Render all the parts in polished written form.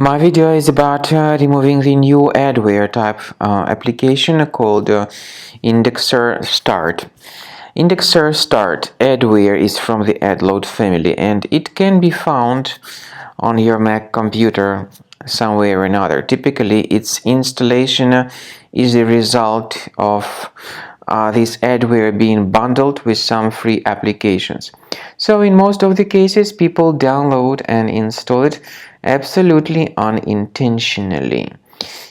My video is about removing the new adware type application called IndexerStart. IndexerStart adware is from the adload family, and it can be found on your Mac computer somewhere or another. Typically, its installation is the result of this adware being bundled with some free applications. So in most of the cases, people download and install it absolutely unintentionally.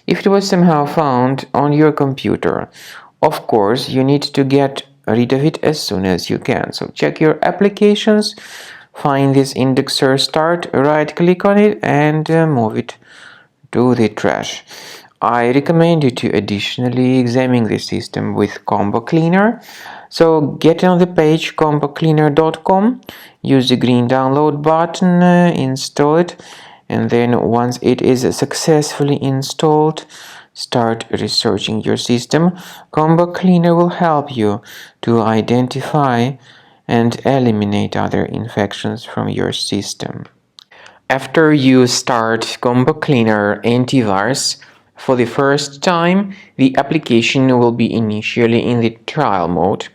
If it was somehow found on your computer, of course, you need to get rid of it as soon as you can. So check your applications, find this IndexerStart, right click on it and move it to the trash. I recommend you to additionally examine the system with Combo Cleaner. So get on the page combocleaner.com, use the green download button, install it, and then once it is successfully installed, start researching your system. Combo Cleaner will help you to identify and eliminate other infections from your system. After you start Combo Cleaner antivirus for the first time, the application will be initially in the trial mode,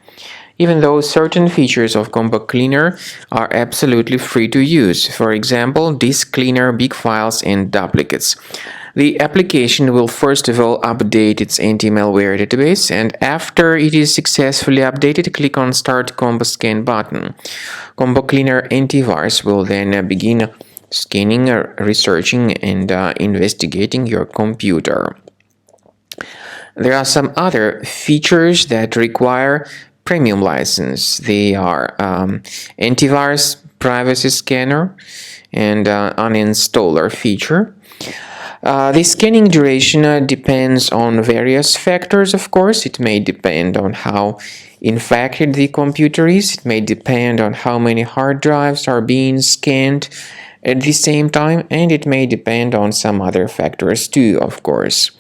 even though certain features of Combo Cleaner are absolutely free to use. For example, disk cleaner, big files, and duplicates. The application will first of all update its anti-malware database, and after it is successfully updated, click on Start Combo Scan button. Combo Cleaner antivirus will then begin scanning, researching, and investigating your computer. There are some other features that require premium license. They are antivirus, privacy scanner, and uninstaller feature. The scanning duration depends on various factors, of course. It may depend on how infected the computer is. It may depend on how many hard drives are being scanned at the same time, and it may depend on some other factors too, of course.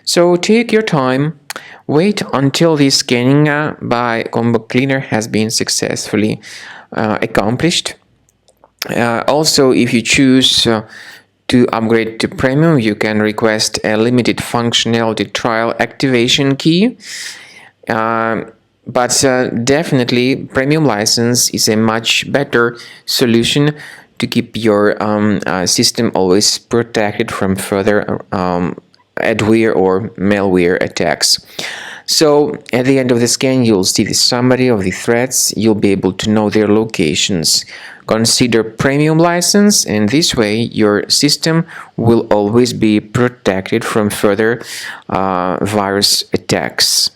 So take your time, wait until the scanning by Combo Cleaner has been successfully accomplished. Also, if you choose to upgrade to premium, you can request a limited functionality trial activation key. But definitely, premium license is a much better solution to keep your system always protected from further adware or malware attacks. So at the end of the scan, you'll see the summary of the threats. You'll be able to know their locations. Consider premium license, and this way your system will always be protected from further virus attacks.